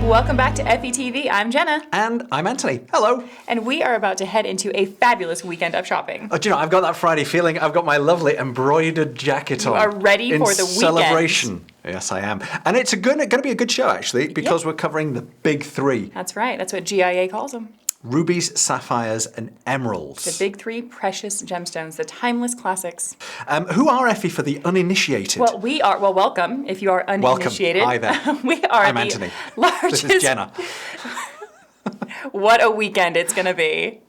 Welcome back to Effy TV. I'm Jenna. And I'm Anthony. Hello. And we are about to head into a fabulous weekend of shopping. Oh, do you know, I've got that Friday feeling. I've got my lovely embroidered jacket on. You are ready for the weekend. Celebration. Yes, I am. And it's going to be a good show, actually, because we're covering the big three. That's right. That's what GIA calls them. Rubies, sapphires, and emeralds. The big three precious gemstones, the timeless classics. Who are Effy for the uninitiated? Well, we are, welcome if you are uninitiated. Welcome. Hi there. We are I'm Anthony. Largest. This is Jenna. What a weekend it's going to be.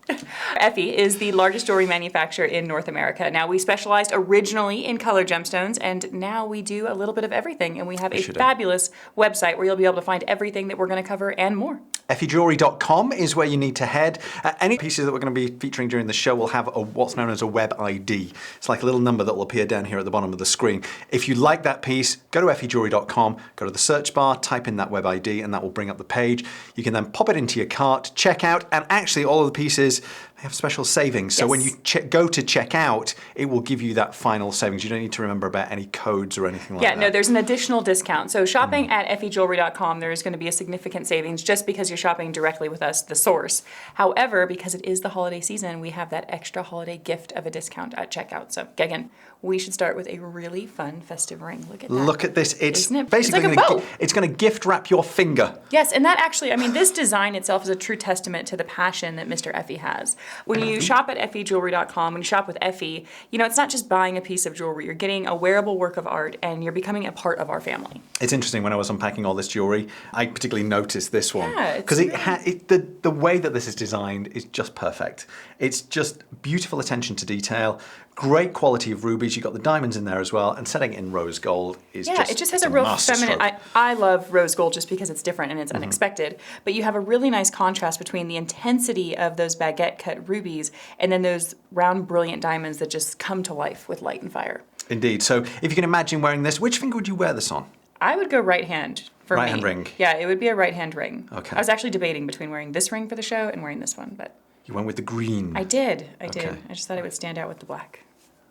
Effy is the largest jewelry manufacturer in North America. Now, we specialized originally in color gemstones, and now we do a little bit of everything. And we have a fabulous website where you'll be able to find everything that we're going to cover and more. EffyJewelry.com is where you need to head. Any pieces that we're going to be featuring during the show will have what's known as a web ID. It's like a little number that will appear down here at the bottom of the screen. If you like that piece, go to EffyJewelry.com, go to the search bar, type in that web ID, and that will bring up the page. You can then pop it into your cart, check out, and actually all of the pieces have special savings. So when you go to check out, it will give you that final savings. You don't need to remember about any codes or anything like that. Yeah, no, there's an additional discount. So shopping at EffyJewelry.com, there's going to be a significant savings just because you're shopping directly with us, the source. However, because it is the holiday season, we have that extra holiday gift of a discount at checkout. So again, we should start with a really fun festive ring. Look at that. Look at this. It's basically like a bow. It's going to gift wrap your finger. Yes, and that actually, I mean, this design itself is a true testament to the passion that Mr. Effy has. When you shop at EffyJewelry.com, when you shop with Effy, you know, it's not just buying a piece of jewelry. You're getting a wearable work of art, and you're becoming a part of our family. It's interesting, when I was unpacking all this jewelry, I particularly noticed this one. Yeah, because the way that this is designed is just perfect. It's just beautiful attention to detail, great quality of rubies. You've got the diamonds in there as well, and setting it in rose gold is it just has a real feminine. I love rose gold just because it's different and it's unexpected. But you have a really nice contrast between the intensity of those baguette cut rubies and then those round, brilliant diamonds that just come to life with light and fire. Indeed. So if you can imagine wearing this, which finger would you wear this on? I would go right hand for me. Right hand ring. Yeah, it would be a right hand ring. Okay. I was actually debating between wearing this ring for the show and wearing this one, but you went with the green. I did. I just thought it would stand out with the black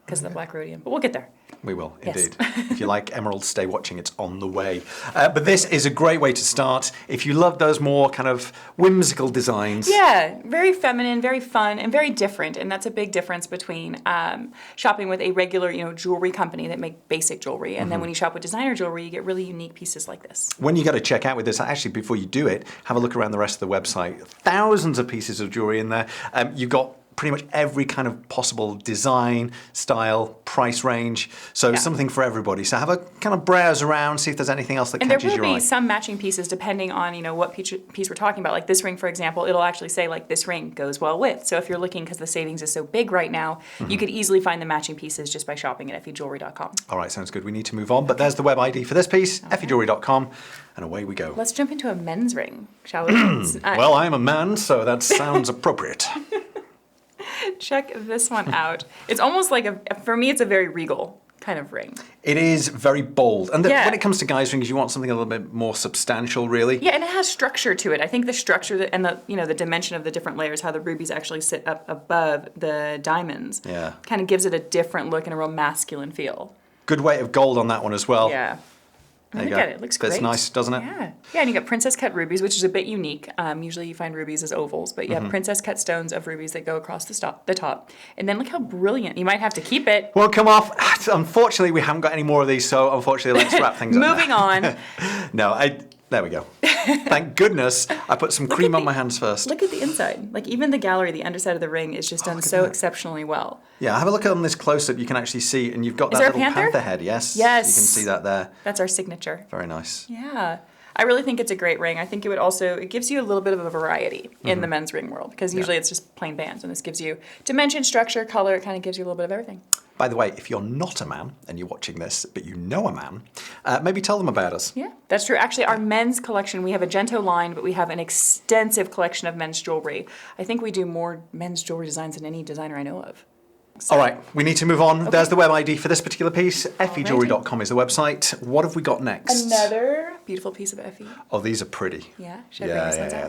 because of the black rhodium. But we'll get there. We will, indeed. If you like emeralds, stay watching. It's on the way. But this is a great way to start. If you love those more kind of whimsical designs. Yeah, very feminine, very fun, and very different. And that's a big difference between shopping with a regular, jewelry company that make basic jewelry. And then when you shop with designer jewelry, you get really unique pieces like this. When you go to check out with this, actually, before you do it, have a look around the rest of the website. Thousands of pieces of jewelry in there. You've got pretty much every kind of possible design, style, price range. So something for everybody. So have a kind of browse around, see if there's anything else that catches your eye. And there will be some matching pieces depending on, what piece we're talking about. Like this ring, for example, it'll actually say like this ring goes well with. So if you're looking, because the savings is so big right now, you could easily find the matching pieces just by shopping at EffyJewelry.com. All right, sounds good. We need to move on. But there's the web ID for this piece, EffyJewelry.com, and away we go. Let's jump into a men's ring, shall we? Well, I'm a man, so that sounds appropriate. Check this one out. It's almost like, for me, it's a very regal kind of ring. It is very bold. And when it comes to guys' rings, you want something a little bit more substantial, really. Yeah, and it has structure to it. I think the structure and the dimension of the different layers, how the rubies actually sit up above the diamonds, kind of gives it a different look and a real masculine feel. Good weight of gold on that one as well. Yeah. Look at it. It looks great. That's nice, doesn't it? Yeah. Yeah, and you got princess cut rubies, which is a bit unique. Usually you find rubies as ovals, but you have princess cut stones of rubies that go across the top. And then look how brilliant. You might have to keep it. Well, come off. Unfortunately, we haven't got any more of these, so unfortunately, let's wrap things up. Moving on. There we go. Thank goodness I put some cream on my hands first. Look at the inside. Like even the gallery, the underside of the ring is just done so exceptionally well. Yeah, have a look on this close-up. You can actually see, and you've got that little panther head. Yes. Yes. You can see that there. That's our signature. Very nice. Yeah. I really think it's a great ring. I think it gives you a little bit of a variety in the men's ring world, because usually it's just plain bands, and this gives you dimension, structure, color. It kind of gives you a little bit of everything. By the way, if you're not a man and you're watching this, but you know a man, maybe tell them about us. Yeah, that's true. Actually, our men's collection, we have a Gento line, but we have an extensive collection of men's jewelry. I think we do more men's jewelry designs than any designer I know of. So. All right, we need to move on. Okay. There's the web ID for this particular piece. EffyJewelry.com is the website. What have we got next? Another beautiful piece of Effy. Oh, these are pretty. Yeah,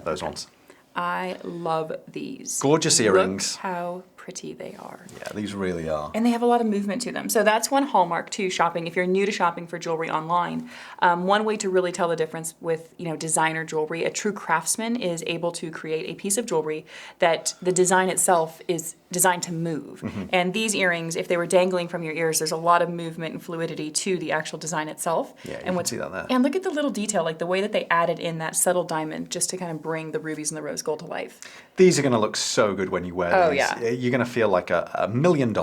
those ones. I love these. Gorgeous earrings. Look how pretty. pretty they are. Yeah, these really are. And they have a lot of movement to them. So that's one hallmark to shopping. If you're new to shopping for jewelry online, one way to really tell the difference with, designer jewelry, a true craftsman is able to create a piece of jewelry that the design itself is designed to move. And these earrings, if they were dangling from your ears, there's a lot of movement and fluidity to the actual design itself. Yeah, you and can see that there. And look at the little detail, like the way that they added in that subtle diamond just to kind of bring the rubies and the rose gold to life. These are going to look so good when you wear these. Oh, yeah. You're going to feel like $1 million.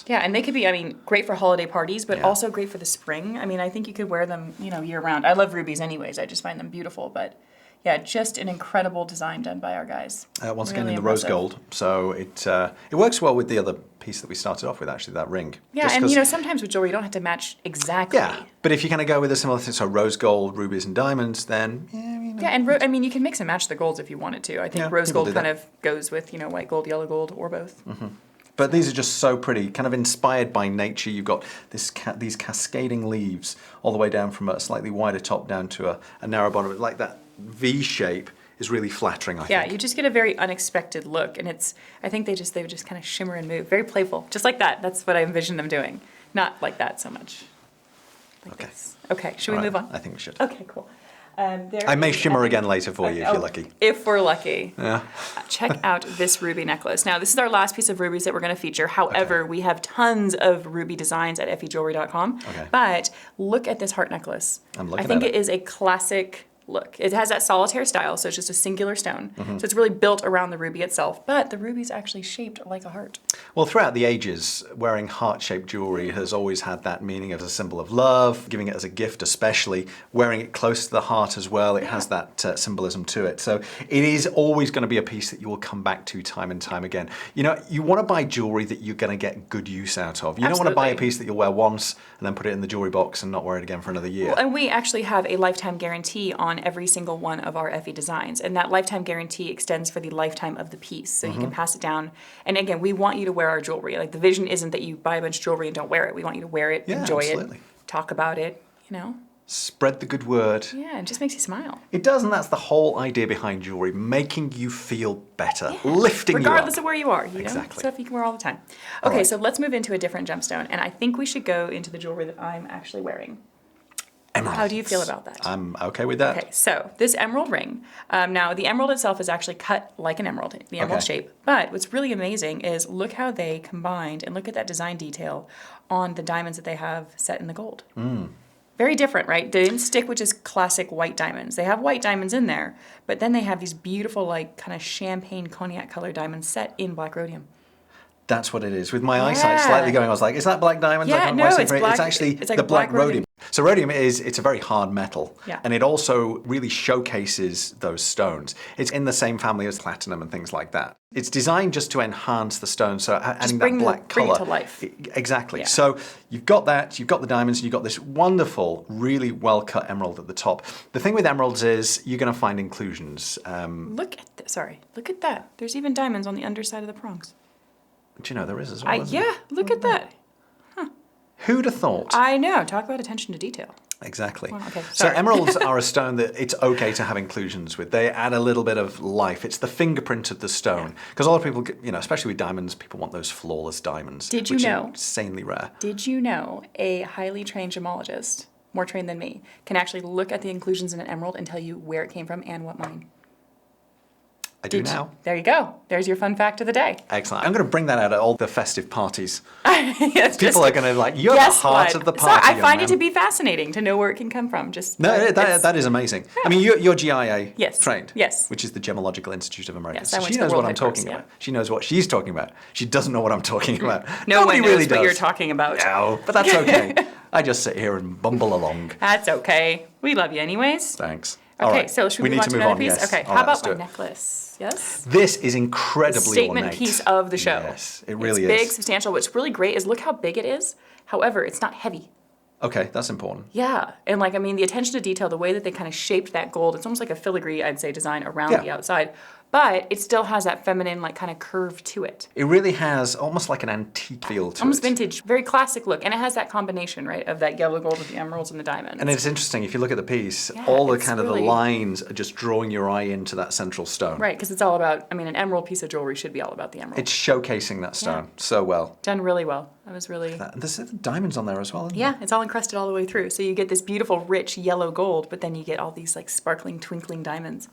Yeah, and they could be, great for holiday parties, but Yeah. also great for the spring. I think you could wear them, year round. I love rubies anyways. I just find them beautiful, but yeah, just an incredible design done by our guys. Once again, Really in the rose impressive. gold. So it works well with the other piece that we started off with, actually, that ring. Yeah, Just and 'cause- sometimes with jewelry you don't have to match exactly. Yeah, but if you kind of go with a similar thing, so rose gold, rubies, and diamonds, then Yeah, and you can mix and match the golds if you wanted to. I think Yeah, rose people gold do kind that. of goes with, white gold, yellow gold, or both. But these are just so pretty, kind of inspired by nature. You've got these cascading leaves all the way down from a slightly wider top down to a narrow bottom. Like that V shape is really flattering, I Yeah, think. you just get a very unexpected look, and I think they would just kind of shimmer and move, very playful, just like that. That's what I envision them doing. Not like that so much. Like Okay. this. Okay, should we All right, move on? I think we should. Okay, cool. I may shimmer again later for you if you're lucky. If we're lucky. Yeah. Check out this ruby necklace. Now, this is our last piece of rubies that we're going to feature. However, we have tons of ruby designs at effyjewelry.com. Okay. But look at this heart necklace. I'm looking I think at it. it is a classic look. It has that solitaire style, so it's just a singular stone. Mm-hmm. So it's really built around the ruby itself, but the ruby's actually shaped like a heart. Well, throughout the ages, wearing heart-shaped jewelry has always had that meaning as a symbol of love, giving it as a gift especially, wearing it close to the heart as well. It has that symbolism to it. So it is always going to be a piece that you will come back to time and time again. You want to buy jewelry that you're going to get good use out of. You don't want to buy a Absolutely. piece that you'll wear once and then put it in the jewelry box and not wear it again for another year. And we actually have a lifetime guarantee on every single one of our Effy designs. And that lifetime guarantee extends for the lifetime of the piece. So you can pass it down. And again, we want you to wear our jewelry. Like, the vision isn't that you buy a bunch of jewelry and don't wear it. We want you to wear it, Yeah, enjoy absolutely. it, talk about it, Spread the good word. Yeah, it just makes you smile. It does, and that's the whole idea behind jewelry, making you feel better, lifting you up. Regardless of where you are, Exactly. Stuff you can wear all the time. All Okay, right. so let's move into a different gemstone. And I think we should go into the jewelry that I'm actually wearing. Emeralds. How do you feel about that? I'm okay with that. Okay, so this emerald ring, now the emerald itself is actually cut like an emerald, the emerald Okay. shape. But what's really amazing is look how they combined, and look at that design detail on the diamonds that they have set in the gold. Very different, right? They didn't stick with just classic white diamonds. They have white diamonds in there, but then they have these beautiful, like, kind of champagne cognac color diamonds set in black rhodium. That's what it is. With my eyesight slightly going, I was like, is that black diamond? Yeah, no, it's black- It's actually it's like the black black rhodium. So rhodium it's a very hard metal. Yeah. And it also really showcases those stones. It's in the same family as platinum and things like that. It's designed just to enhance the stone, so adding that bring black bring it color. to life. Exactly. Yeah. So you've got that, you've got the diamonds, and you've got this wonderful, really well-cut emerald at the top. The thing with emeralds is you're going to find inclusions. Look at that. There's even diamonds on the underside of the prongs. Do you know there is as well? isn't there? Yeah, look at that. Who'd have thought? I know. Talk about attention to detail. Exactly. Well, okay, So sorry. emeralds are a stone that it's okay to have inclusions with. They add a little bit of life. It's the fingerprint of the stone. Because a lot of people, especially with diamonds, people want those flawless diamonds. Did you which know? Are insanely rare. Did you know a highly trained gemologist, more trained than me, can actually look at the inclusions in an emerald and tell you where it came from and what mine? I do now. There you go. There's your fun fact of the day. Excellent. I'm going to bring that out at all the festive parties. Yes, People are going to you're the guess heart what? of the Sorry, party. I young find man. it to be fascinating to know where it can come from. Just No, it's- that is amazing. I mean, you're GIA Yes. trained. Yes. Which is the Gemological Institute of America. Yes, So I went she to the knows World what I'm headquarters, talking yeah. about. She knows what she's talking about. She doesn't know what I'm talking about. no Nobody one knows really what does. you're talking about. No, but that's okay. I just sit here and bumble along. That's okay. We love you anyways. Thanks. Okay, All right. so should we need move to on move to another on, piece? yes. Okay, All how right, let's about do my it. necklace? Yes? This is incredibly Statement ornate. piece of the show. Yes, it really it's is. big, substantial. What's really great is look how big it is. However, it's not heavy. Okay, that's important. Yeah, and the attention to detail, the way that they kind of shaped that gold, it's almost like a filigree, I'd say, design around Yeah. the outside. but it still has that feminine, like, kind of curve to it. It really has almost like an antique feel to Almost it. vintage, very classic look. And it has that combination, right, of that yellow gold with the emeralds and the diamonds. And it's interesting, if you look at the piece, all the it's kind of the really- lines are just drawing your eye into that central stone. Right, because it's all about, I mean, an emerald piece of jewelry should be all about the emerald. It's showcasing that stone so well. Done really well. I was really... There's diamonds on there as well, isn't Yeah, there? it's all encrusted all the way through. So you get this beautiful, rich yellow gold, but then you get all these like sparkling, twinkling diamonds.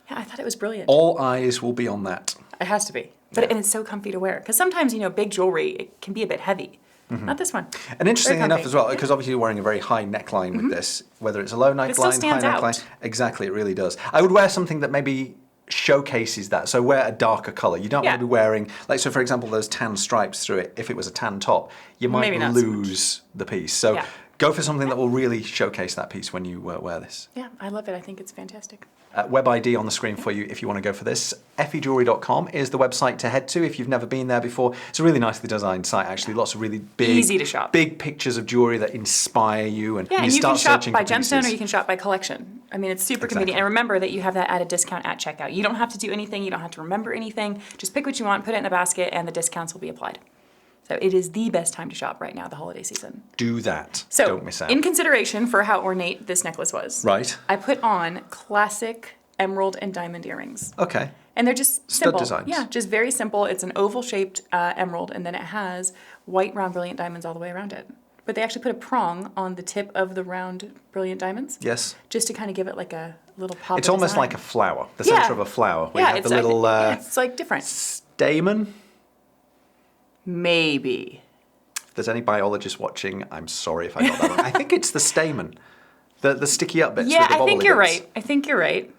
Yeah, I thought it was brilliant. All eyes will be on that. It has to be. But and it's so comfy to wear. Because sometimes, big jewelry, it can be a bit heavy. Not this one. And interesting Very enough comfy. as well, because obviously you're wearing a very high neckline with this, whether it's a low neckline, it still high stands out. neckline. Exactly, it really does. I would wear something that maybe showcases that. So wear a darker colour. You don't want to be wearing, like, so for example, those tan stripes through it. If it was a tan top, you might Maybe not so lose the piece. So go for something that will really showcase that piece when you wear this. Yeah, I love it. I think it's fantastic. Web ID on the screen for you if you want to go for this. Effyjewelry.com is the website to head to if you've never been there before. It's a really nicely designed site, actually. Lots of really big, easy to shop, big pictures of jewelry that inspire you. And yeah, you and you start can shop searching by for gemstone pieces. or you can shop by collection. I mean, it's super convenient. And remember that you have that added discount at checkout. You don't have to do anything. You don't have to remember anything. Just pick what you want, put it in a basket, and the discounts will be applied. So it is the best time to shop right now, the holiday season. Do that. So, don't miss out. In consideration for how ornate this necklace was, Right. I put on classic emerald and diamond earrings. Okay. And they're just Stud simple. designs. Yeah, just very simple. It's an oval-shaped emerald, and then it has white, round, brilliant diamonds all the way around it. But they actually put a prong on the tip of the round, brilliant diamonds. Yes. Just to kind of give it like a little pop. It's of almost design. like a flower, the center of a flower. Where Yeah, you have it's the little it's like different. stamen. Maybe. If there's any biologists watching, I'm sorry if I got that wrong. I think it's the stamen. The sticky up bits. Yeah, with the I think bobbly you're bits. right. I think you're right.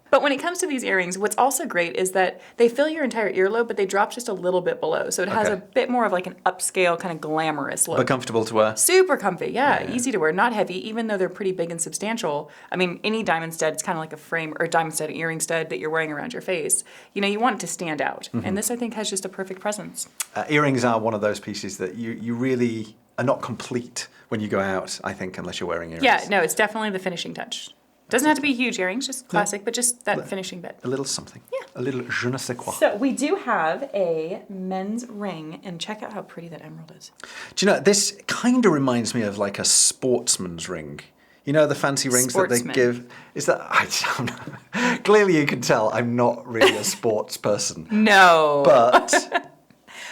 But when it comes to these earrings, what's also great is that they fill your entire earlobe, but they drop just a little bit below. So it has a bit more of like an upscale, kind of glamorous look. But comfortable to wear. Super comfy, yeah, easy to wear, not heavy, even though they're pretty big and substantial. I mean, any diamond stud, it's kind of like a frame, or diamond stud earring stud that you're wearing around your face. You want it to stand out. And this, I think, has just a perfect presence. Earrings are one of those pieces that you really are not complete when you go out, I think, unless you're wearing earrings. Yeah, no, it's definitely the finishing touch. Doesn't have to be huge earrings, just classic, but just that finishing bit. A little something. Yeah. A little je ne sais quoi. So we do have a men's ring, and check out how pretty that emerald is. Do you know, this kind of reminds me of like a sportsman's ring. You know, the fancy rings that they Sportsman. give? Is that, I don't know. Clearly you can tell I'm not really a sports person. No. But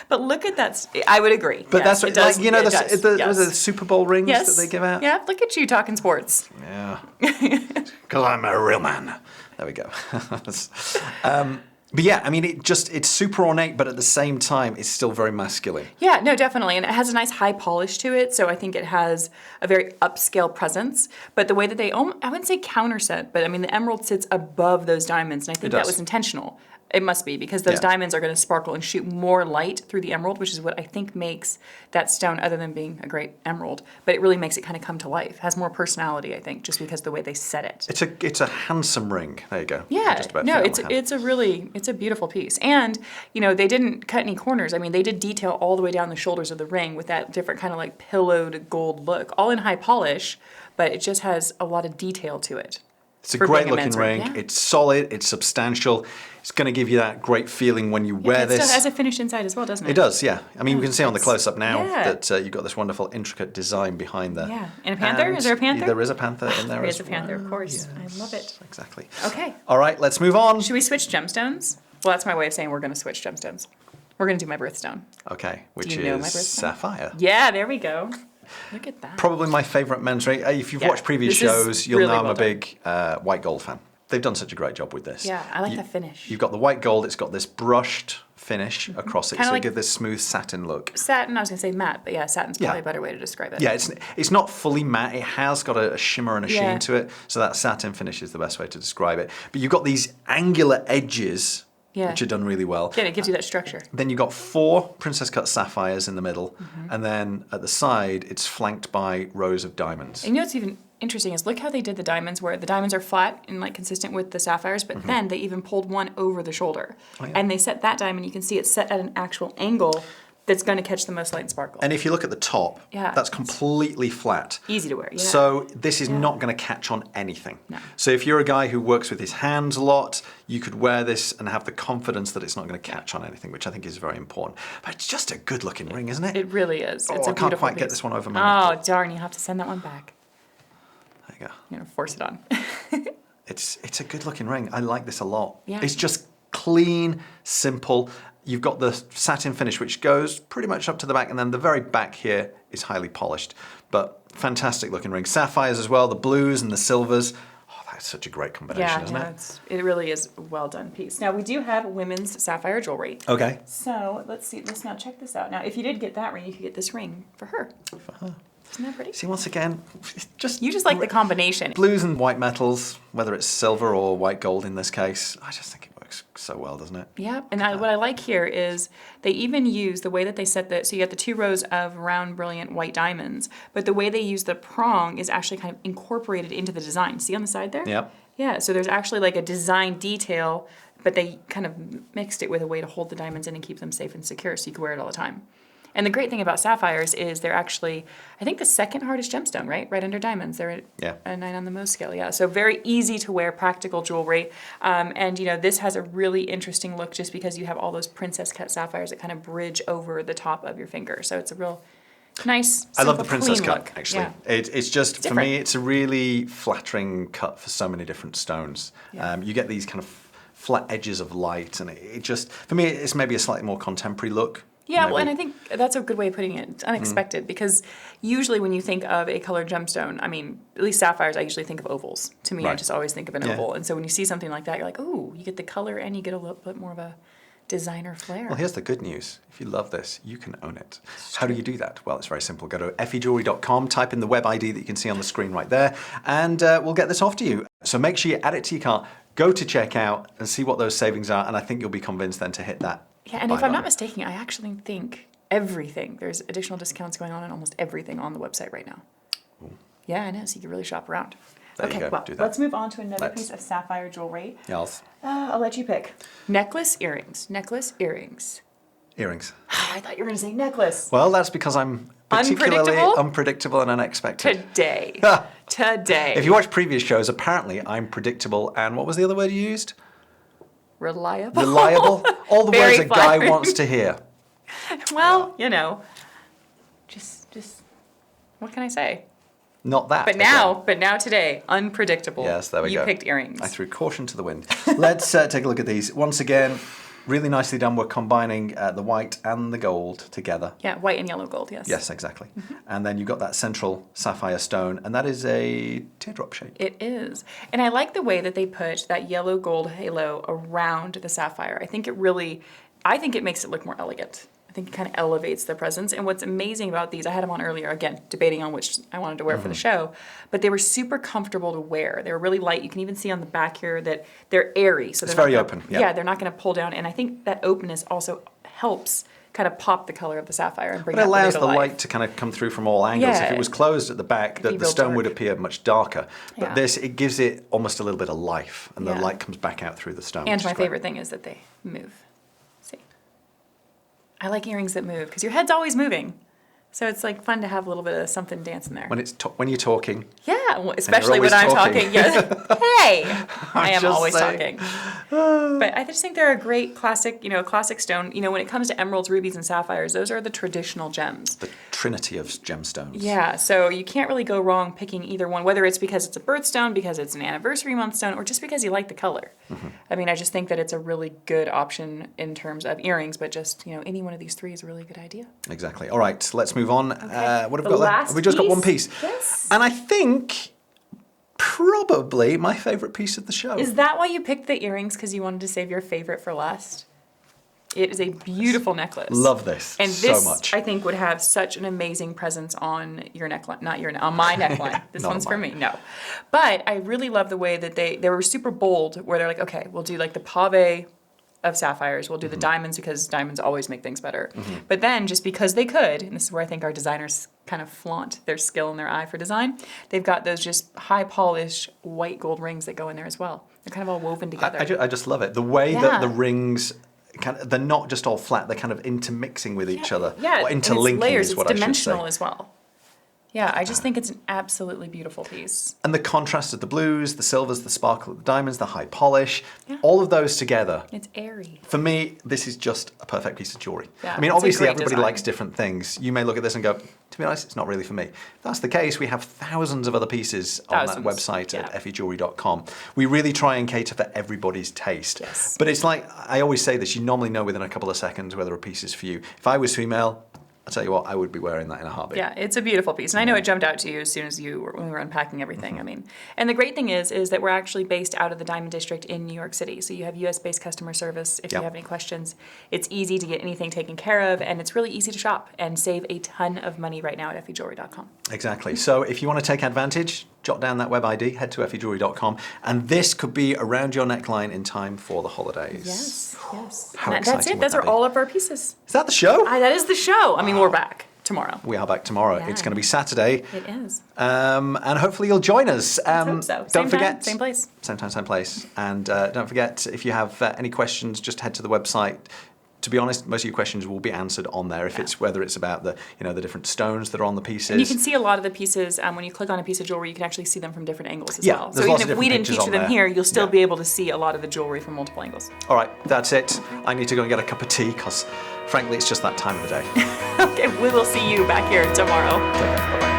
But look at that. I would agree. But Yes, that's it does. like, you know, It the does. was it the Super Bowl rings Yes. that they give out? Yeah, look at you talking sports. Yeah. Because I'm a real man. There we go. But yeah, I mean, it's super ornate, but at the same time, it's still very masculine. Yeah, no, definitely. And it has a nice high polish to it. So I think it has a very upscale presence. But the way that I wouldn't say counterset, but I mean, the emerald sits above those diamonds. And I think that was intentional. It must be, because those diamonds are going to sparkle and shoot more light through the emerald, which is what I think makes that stone, other than being a great emerald, but it really makes it kind of come to life. It has more personality, I think, just because of the way they set it. It's a handsome ring. There you go. Yeah, Just about no, fit on the hand. it's a beautiful piece. And, they didn't cut any corners. I mean, they did detail all the way down the shoulders of the ring with that different kind of like pillowed gold look, all in high polish, but it just has a lot of detail to it. It's a for great being a looking men's ring. ring, yeah. It's solid. It's substantial. It's going to give you that great feeling when you wear It this. still has a finish inside as well, doesn't it? It does, yeah. I mean, we can see on the close-up now Yeah. that you've got this wonderful, intricate design behind there. Yeah. And a panther? Is there a panther? There is a panther in there There as is a panther, of course. Yes, I love it. Exactly. Okay. All right, let's move on. Should we switch gemstones? Well, that's my way of saying we're going to switch gemstones. We're going to do my birthstone. Okay, which you know my is birthstone? Sapphire. Yeah, there we go. Look at that. Probably my favourite men's ring. If you've Yeah, watched previous this is shows, you'll really know I'm well a big white gold fan. They've done such a great job with this. Yeah, I like the finish. You've got the white gold. It's got this brushed finish across it, Kinda so like- you give this smooth satin look. Satin, I was going to say matte, but yeah, satin's probably a better way to describe it. Yeah, it's not fully matte. It has got a shimmer and a Yeah. sheen to it, so that satin finish is the best way to describe it. But you've got these angular edges, which are done really well. Yeah, it gives you that structure. Then you've got 4 princess cut sapphires in the middle, and then at the side, it's flanked by rows of diamonds. And you know what's even interesting is look how they did the diamonds, where the diamonds are flat and like consistent with the sapphires, but then they even pulled one over the shoulder. Oh, yeah. And they set that diamond, you can see it's set at an actual angle that's going to catch the most light and sparkle. And if you look at the top, Yeah. that's completely flat. Easy to wear, yeah. So this is not going to catch on anything. No. So if you're a guy who works with his hands a lot, you could wear this and have the confidence that it's not going to catch on anything, which I think is very important. But it's just a good looking ring, isn't it? It really is. Oh, It's a I can't beautiful quite get piece. this one over my Oh, nipple. darn, you have to send that one back. There you go. You're going to force it on. It's a good looking ring. I like this a lot. Yeah. It's just clean, simple. You've got the satin finish, which goes pretty much up to the back, and then the very back here is highly polished. But fantastic looking ring. Sapphires as well, the blues and the silvers. Oh, that's such a great combination, isn't it? It really is a well done piece. Now, we do have women's sapphire jewelry. Okay. So let's see. Let's now check this out. Now, if you did get that ring, you could get this ring for her. For her. Isn't that pretty? See, once again, it's just You just like the combination. blues and white metals, whether it's silver or white gold in this case. I just think it works so well, doesn't it? Yeah, and what I like here is they even use the way that they set the, so you got the 2 rows of round, brilliant white diamonds, but the way they use the prong is actually kind of incorporated into the design. See on the side there? Yep. Yeah, so there's actually like a design detail, but they kind of mixed it with a way to hold the diamonds in and keep them safe and secure so you can wear it all the time. And the great thing about sapphires is they're actually, I think, the second hardest gemstone, right? Right under diamonds. They're Yeah. a 9 on the Mohs scale, yeah. So very easy to wear, practical jewelry. And, you know, this has a really interesting look just because you have all those princess cut sapphires that kind of bridge over the top of your finger. So it's a real nice, I love the simple, princess clean cut, look. actually. Yeah. It's just, for different. me, it's a really flattering cut for so many different stones. Yeah. You get these kind of flat edges of light, and it just, for me, it's maybe a slightly more contemporary look. Yeah, well, maybe. and I think that's a good way of putting it. It's unexpected because usually when you think of a colored gemstone, I mean, at least sapphires, I usually think of ovals. To me, I Right. just always think of an Yeah. oval. And so when you see something like that, you're like, oh, you get the color and you get a little bit more of a designer flair. Well, here's the good news. If you love this, you can own it. How do you do that? Well, it's very simple. Go to effyjewelry.com, type in the web ID that you can see on the screen right there, and we'll get this off to you. So make sure you add it to your cart, go to checkout, and see what those savings are, and I think you'll be convinced then to hit that. Yeah, and buy if I'm not button. mistaken, I actually think everything, there's additional discounts going on almost everything on the website right now. Yeah, I know, so you can really shop around. There you Okay, go, well, do that. let's move on to another Let's. piece of sapphire jewelry. Yes. I'll let you pick. Necklace, earrings. Necklace, earrings. Earrings. I thought you were going to say necklace. Well, that's because I'm particularly Unpredictable? unpredictable and unexpected. Today. Today. If you watch previous shows, apparently I'm predictable, and what was the other word you used? Reliable. Reliable. All the Very words a guy flattering. wants to hear. Well, you know, just, what can I say? Not that. But now today, unpredictable. Yes, there we you go. You picked earrings. I threw caution to the wind. Let's take a look at these. Once again, really nicely done. We're combining the white and the gold together. Yeah, white and yellow gold, yes. Yes, exactly. And then you've got that central sapphire stone, and that is a teardrop shape. It is. And I like the way that they put that yellow gold halo around the sapphire. I think it makes it look more elegant. I think it kind of elevates the presence. And what's amazing about these, I had them on earlier, again, debating on which I wanted to wear for the show, but they were super comfortable to wear. They were really light. You can even see on the back here that they're airy. So It's they're not very gonna- open, yeah. Yeah, they're not going to pull down. And I think that openness also helps kind of pop the color of the sapphire and bring But it that allows to the life. light to kind of come through from all angles. If Yeah. it was closed at the back, be the real stone would dark. appear much darker. But Yeah. this, it gives it almost a little bit of life, and the Yeah. light comes back out through the stone. And which my is great. favorite thing is that they move. See? I like earrings that move because your head's always moving. So it's like fun to have a little bit of something dancing there. When you're talking, Yeah, well, especially when always I'm talking. talking. Yes. Hey, I am just always saying. talking. But I just think they're a great classic, classic stone. When it comes to emeralds, rubies, and sapphires, those are the traditional gems. the trinity of gemstones. Yeah, so you can't really go wrong picking either one, whether it's because it's a birthstone, because it's an anniversary month stone, or just because you like the color. I mean, I just think that it's a really good option in terms of earrings, but just, any one of these three is a really good idea. Exactly. All right, let's move on. What have we The got there? last Have we just got one piece? piece? Yes. And I think probably my favourite piece of the show. Is that why you picked the earrings, because you wanted to save your favorite for last? It is a beautiful necklace. Love this And so this, much. I think, would have such an amazing presence on your neckline. On my neckline. This Not one's on for mine. me. No. But I really love the way that they were super bold, where they're like, okay, we'll do like the pave of sapphires. We'll do the diamonds because diamonds always make things better. But then, just because they could, and this is where I think our designers kind of flaunt their skill and their eye for design, they've got those just high polish white gold rings that go in there as well. They're kind of all woven together. I just love it. The way Yeah. that the rings they're not just all flat, they're kind of intermixing with each other. Yeah, or and it's interlinking layers, is what it's I should say. dimensional as well. Yeah, I just think it's an absolutely beautiful piece. And the contrast of the blues, the silvers, the sparkle of the diamonds, the high polish, all of those together. It's airy. For me, this is just a perfect piece of jewelry. Yeah, I mean, it's a obviously great everybody design. likes different things. You may look at this and go, to be honest, it's not really for me. If that's the case, we have thousands of other pieces on that website at effyjewelry.com. We really try and cater for everybody's taste. Yes. But it's like, I always say this, you normally know within a couple of seconds whether a piece is for you. If I was female, I'll tell you what, I would be wearing that in a heartbeat. Yeah, it's a beautiful piece. And I know it jumped out to you as soon as when we were unpacking everything. I mean, and the great thing is that we're actually based out of the Diamond District in New York City. So you have US-based customer service if you have any questions. It's easy to get anything taken care of, and it's really easy to shop and save a ton of money right now at effyjewelry.com. Exactly. So if you want to take advantage, jot down that web ID, head to effyjewelry.com, and this could be around your neckline in time for the holidays. Yes, yes. How That's exciting it. would Those that are be? all of our pieces. Is that the show? That is the show. I mean, we're back tomorrow. We are back tomorrow. Yeah. It's going to be Saturday. It is. And hopefully you'll join us. Let's hope so. Don't Same forget. time, same place. Same time, same place. And don't forget, if you have any questions, just head to the website. To be honest, most of your questions will be answered on there. If it's whether it's about the the different stones that are on the pieces. And you can see a lot of the pieces when you click on a piece of jewelry. You can actually see them from different angles as well. So there's lots even of if we different didn't pictures feature on them there. here, you'll still be able to see a lot of the jewelry from multiple angles. All right, that's it. I need to go and get a cup of tea because, frankly, it's just that time of the day. Okay, we will see you back here tomorrow. Take care. Bye-bye.